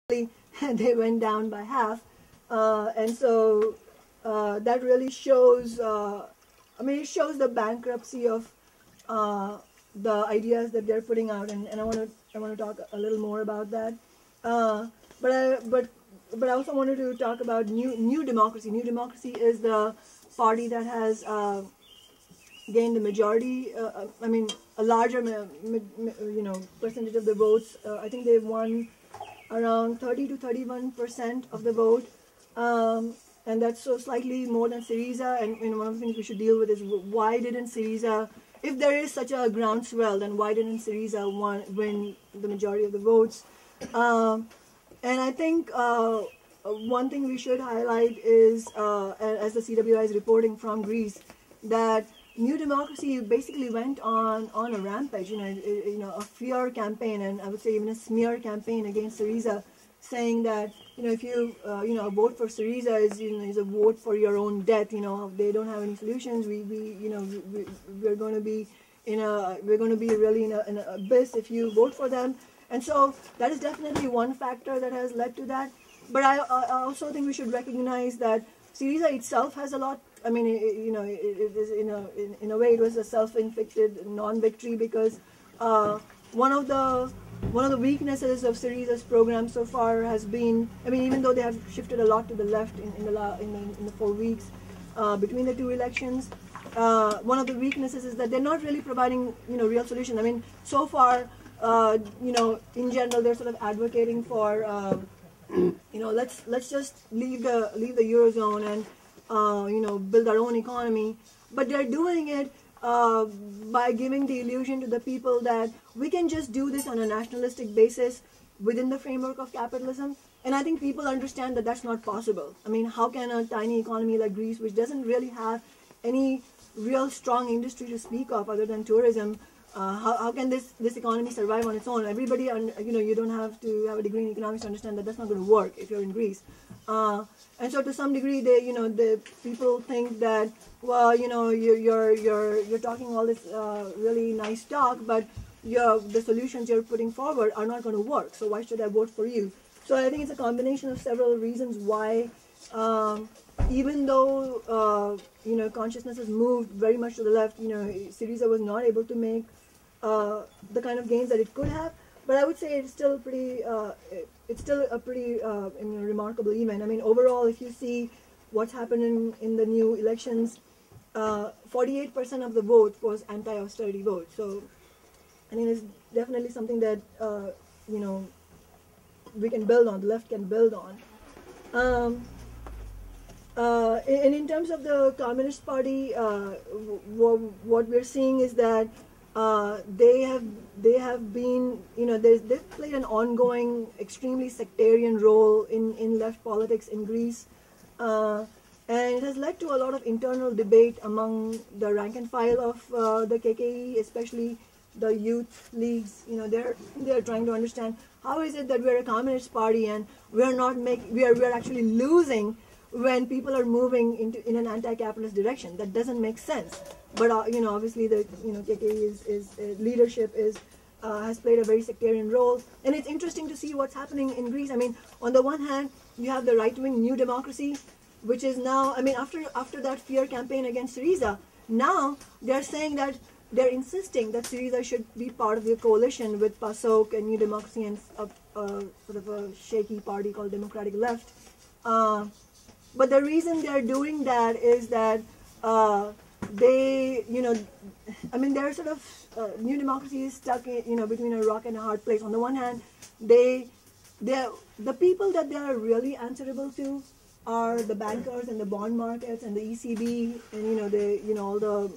they went down by half. And so that really shows, it shows the bankruptcy of the ideas that they're putting out, and I want to talk a little more about that. But I also wanted to talk about New Democracy. New Democracy is the party that has gained the majority. A larger percentage of the votes. I think they've won around 30 to 31% of the vote, and that's so slightly more than Syriza. And one of the things we should deal with is why didn't Syriza, if there is such a groundswell, then why didn't Syriza win the majority of the votes? And I think one thing we should highlight is, as the CWI is reporting from Greece, that New Democracy basically went on a rampage, a fear campaign, and I would say even a smear campaign against Syriza, saying that if you a vote for Syriza is a vote for your own death. They don't have any solutions. We're going to be really in an abyss if you vote for them. And so that is definitely one factor that has led to that. But I also think we should recognize that Syriza itself has a lot. It is in a way it was a self-inflicted non-victory, because one of the weaknesses of Syriza's program so far has been, even though they have shifted a lot to the left in the 4 weeks between the two elections, one of the weaknesses is that they're not really providing real solutions. So far, in general, they're sort of advocating for let's just leave the Eurozone and build our own economy, but they're doing it by giving the illusion to the people that we can just do this on a nationalistic basis within the framework of capitalism. And I think people understand that that's not possible. How can a tiny economy like Greece, which doesn't really have any real strong industry to speak of other than tourism, how can this economy survive on its own? Everybody, you don't have to have a degree in economics to understand that that's not going to work if you're in Greece. And so to some degree, the people think that, well, you're talking all this really nice talk, but the solutions you're putting forward are not going to work. So why should I vote for you? So I think it's a combination of several reasons why, even though consciousness has moved very much to the left, Syriza was not able to make the kind of gains that it could have. But I would say it's still a pretty remarkable event. Overall, if you see what's happened in the new elections, 48% of the vote was anti-austerity vote. So, it's definitely something that we can build on. The left can build on. And in terms of the Communist Party, what we're seeing is that they have been, they've played an ongoing, extremely sectarian role in left politics in Greece, and it has led to a lot of internal debate among the rank and file of the KKE, especially the youth leagues. They're trying to understand how is it that we're a communist party and we're actually losing when people are moving in an anti-capitalist direction. That doesn't make sense. But obviously the KKE leadership has played a very sectarian role, and it's interesting to see what's happening in Greece. On the one hand, you have the right-wing New Democracy, which is now, after that fear campaign against Syriza, now they're saying that they're insisting that Syriza should be part of the coalition with PASOK and New Democracy and sort of a shaky party called Democratic Left. But the reason they're doing that is that they're sort of, New Democracy is stuck between a rock and a hard place. On the one hand, the people that they are really answerable to are the bankers and the bond markets and the ECB and all the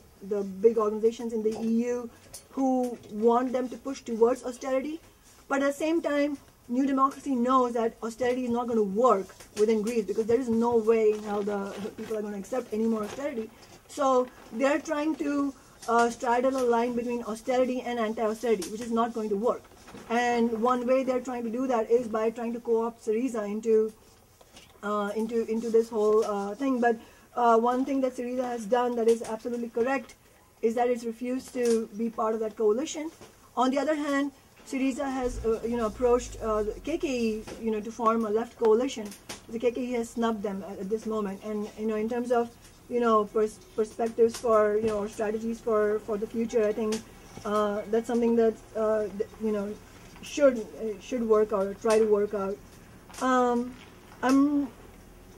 big organizations in the EU who want them to push towards austerity. But at the same time, New Democracy knows that austerity is not going to work within Greece, because there is no way how the people are going to accept any more austerity. So they're trying to straddle a line between austerity and anti-austerity, which is not going to work. And one way they're trying to do that is by trying to co-opt Syriza into this whole thing. But one thing that Syriza has done that is absolutely correct is that it's refused to be part of that coalition. On the other hand, Syriza has, approached the KKE, to form a left coalition. The KKE has snubbed them at this moment, and in terms of, perspectives for, or strategies for the future, I think that's something that should work out or try to work out. I'm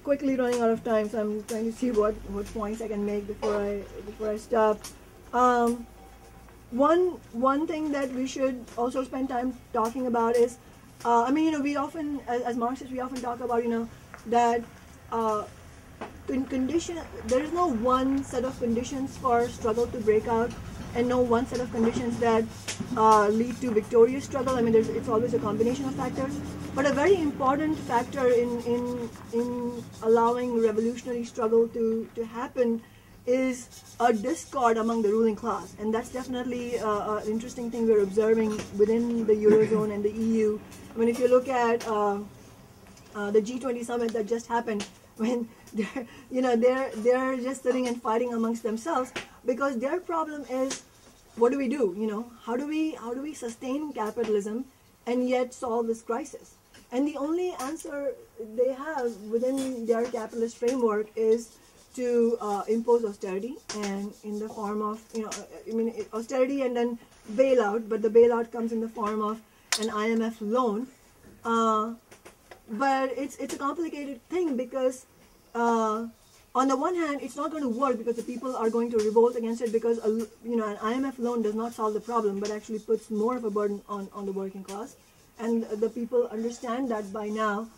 quickly running out of time, so I'm trying to see what points I can make before I stop. One thing that we should also spend time talking about is, we often, as Marxists, we often talk about, that there is no one set of conditions for struggle to break out, and no one set of conditions that lead to victorious struggle. It's always a combination of factors. But a very important factor in allowing revolutionary struggle to happen is a discord among the ruling class, and that's definitely an interesting thing we're observing within the Eurozone and the EU. If you look at the G20 summit that just happened, when they're just sitting and fighting amongst themselves, because their problem is, what do we do? How do we sustain capitalism and yet solve this crisis? And the only answer they have within their capitalist framework is to impose austerity, and in the form of, austerity and then bailout, but the bailout comes in the form of an IMF loan. But it's a complicated thing, because on the one hand, it's not going to work because the people are going to revolt against it, because an IMF loan does not solve the problem, but actually puts more of a burden on the working class, and the people understand that by now.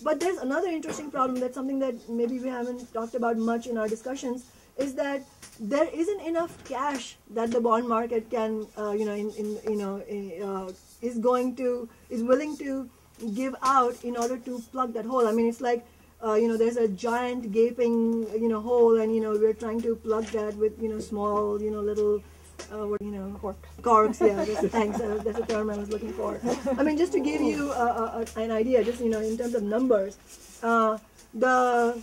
But there's another interesting problem, that's something that maybe we haven't talked about much in our discussions, is that there isn't enough cash that the bond market can, is willing to give out in order to plug that hole. It's like, there's a giant gaping, hole, and we're trying to plug that with small, little, corks. Yeah, thanks. That's a term I was looking for. Just to give you an idea, just in terms of numbers, the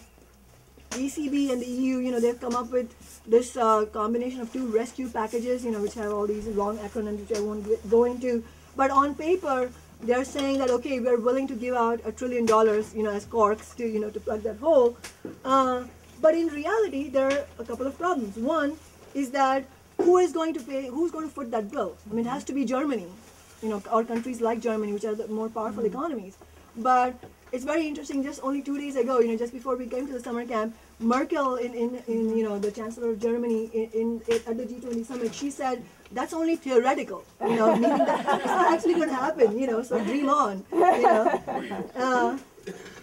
ECB and the EU, they've come up with this combination of two rescue packages, which have all these long acronyms which I won't go into. But on paper, they're saying that, okay, we're willing to give out $1 trillion, as corks to, to plug that hole. But in reality, there are a couple of problems. One is that who's going to foot that bill? It has to be Germany, or countries like Germany, which are the more powerful economies. But it's very interesting, just only 2 days ago, just before we came to the summer camp, Merkel, the Chancellor of Germany, at the G20 summit, she said, that's only theoretical, meaning that it's not actually going to happen, so dream on,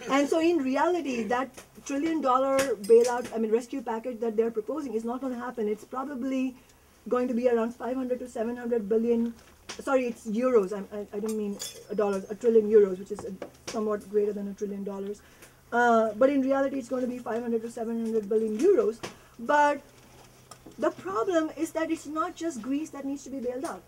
and so in reality, that $1 trillion bailout, rescue package that they're proposing is not going to happen. It's probably going to be around 500 to 700 billion. Sorry, it's euros. I didn't mean dollars. €1 trillion, which is somewhat greater than $1 trillion. But in reality, it's going to be 500 to 700 billion euros. But the problem is that it's not just Greece that needs to be bailed out.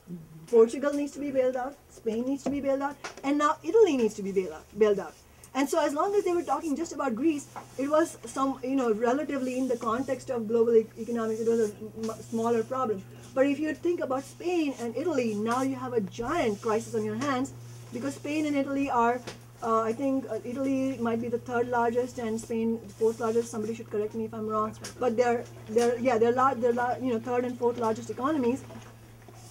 Portugal needs to be bailed out. Spain needs to be bailed out, and now Italy needs to be bailed out. And so, as long as they were talking just about Greece, it was relatively in the context of global economics, it was a smaller problem. But if you think about Spain and Italy, now you have a giant crisis on your hands, because Spain and Italy are, I think Italy might be the third largest and Spain the fourth largest. Somebody should correct me if I'm wrong. But they're third and fourth largest economies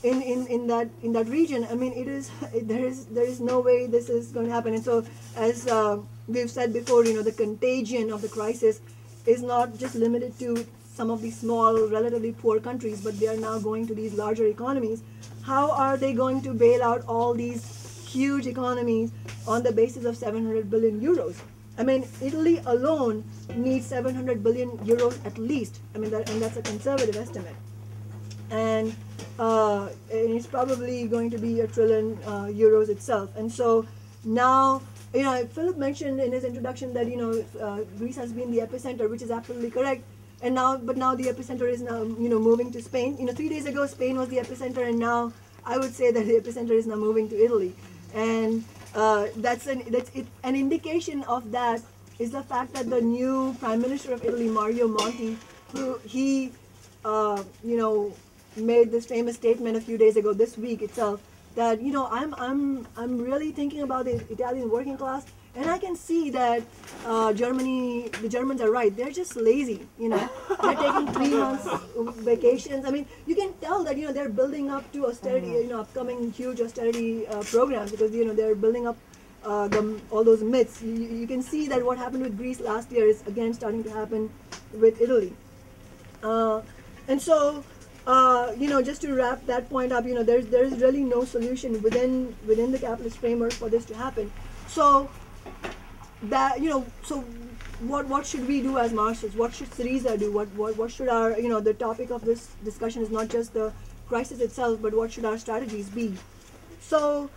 in that region. There is no way this is going to happen. And so, as we've said before, the contagion of the crisis is not just limited to some of these small, relatively poor countries, but they are now going to these larger economies. How are they going to bail out all these huge economies on the basis of 700 billion euros? Italy alone needs 700 billion euros at least. And that's a conservative estimate. And it's probably going to be $1 trillion euros itself. And so now, Philip mentioned in his introduction that Greece has been the epicenter, which is absolutely correct. And now the epicenter is now moving to Spain. 3 days ago Spain was the epicenter, and now I would say that the epicenter is now moving to Italy. And that's an indication of that is the fact that the new Prime Minister of Italy, Mario Monti, he made this famous statement a few days ago, this week itself, that I'm really thinking about the Italian working class, and I can see that the Germans are right. They're just lazy. They're taking 3 months vacations. I mean, you can tell that they're building up to austerity. Upcoming huge austerity programs, because they're building up all those myths. You can see that what happened with Greece last year is again starting to happen with Italy. And so, just to wrap that point up, there's really no solution within the capitalist framework for this to happen. So that so what should we do as Marxists? What should Syriza do? What should our the topic of this discussion is not just the crisis itself, but what should our strategies be? So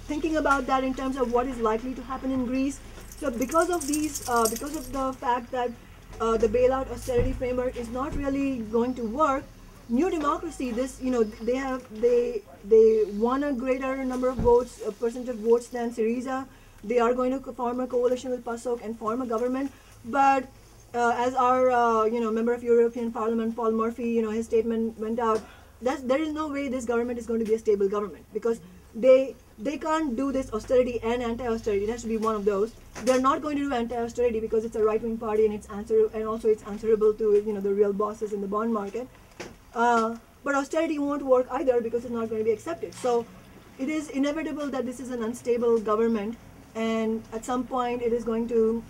thinking about that in terms of what is likely to happen in Greece. So because of the fact that the bailout austerity framework is not really going to work, New Democracy, they won a greater number of votes, a percentage of votes than Syriza. They are going to form a coalition with PASOK and form a government. But as our member of European Parliament, Paul Murphy, his statement went out, there is no way this government is going to be a stable government, because they can't do this austerity and anti-austerity. It has to be one of those. They're not going to do anti-austerity because it's a right-wing party, and also it's answerable to the real bosses in the bond market. But austerity won't work either because it's not going to be accepted. So it is inevitable that this is an unstable government, and at some point it is going to,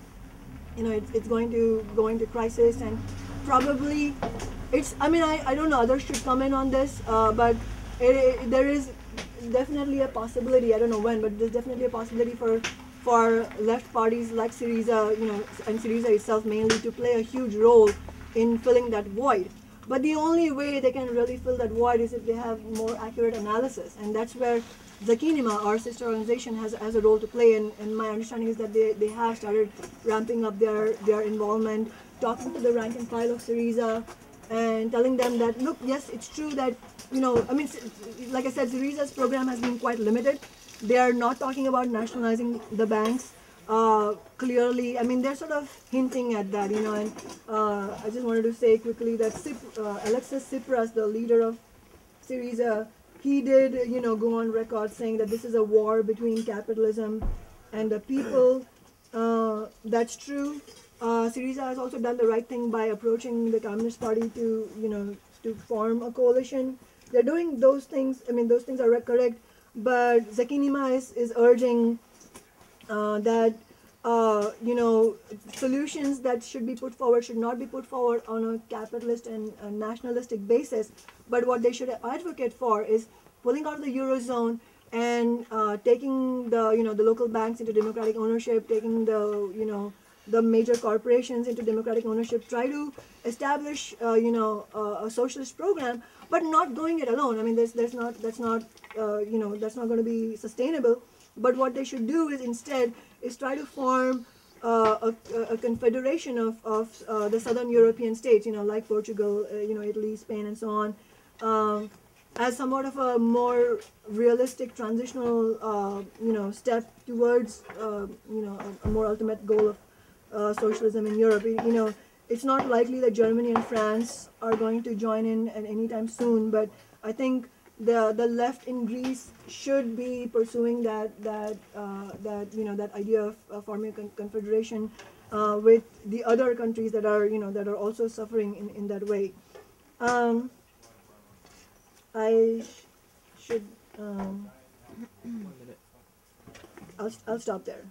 it's going to go into crisis, and probably I don't know, others should comment on this, but there is definitely a possibility, I don't know when, but there's definitely a possibility for left parties like Syriza, and Syriza itself mainly, to play a huge role in filling that void. But the only way they can really fill that void is if they have more accurate analysis, and that's where Zakinima, our sister organization, has a role to play, and my understanding is that they have started ramping up their involvement, talking to the rank and file of Syriza, and telling them that, look, yes, it's true that, like I said, Syriza's program has been quite limited. They are not talking about nationalizing the banks. Clearly, they're sort of hinting at that, and I just wanted to say quickly that Alexis Tsipras, the leader of Syriza, he did, go on record saying that this is a war between capitalism and the people. That's true. Syriza has also done the right thing by approaching the Communist Party to form a coalition. They're doing those things. Those things are correct. But Zakinima is urging that solutions that should be put forward should not be put forward on a capitalist and a nationalistic basis. But what they should advocate for is pulling out of the Eurozone and taking the local banks into democratic ownership, taking the major corporations into democratic ownership, try to establish a socialist program, but not going it alone. That's not going to be sustainable. But what they should do is instead try to form a confederation of the southern European states, like Portugal, Italy, Spain, and so on, as somewhat of a more realistic transitional step towards a more ultimate goal of socialism in Europe. It's not likely that Germany and France are going to join in at any time soon, but I think the left in Greece should be pursuing that idea of forming a confederation with the other countries that are also suffering in that way. I should I'll stop there.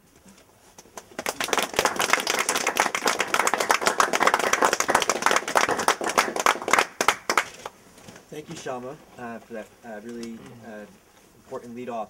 Thank you, Shama, for that really important lead-off.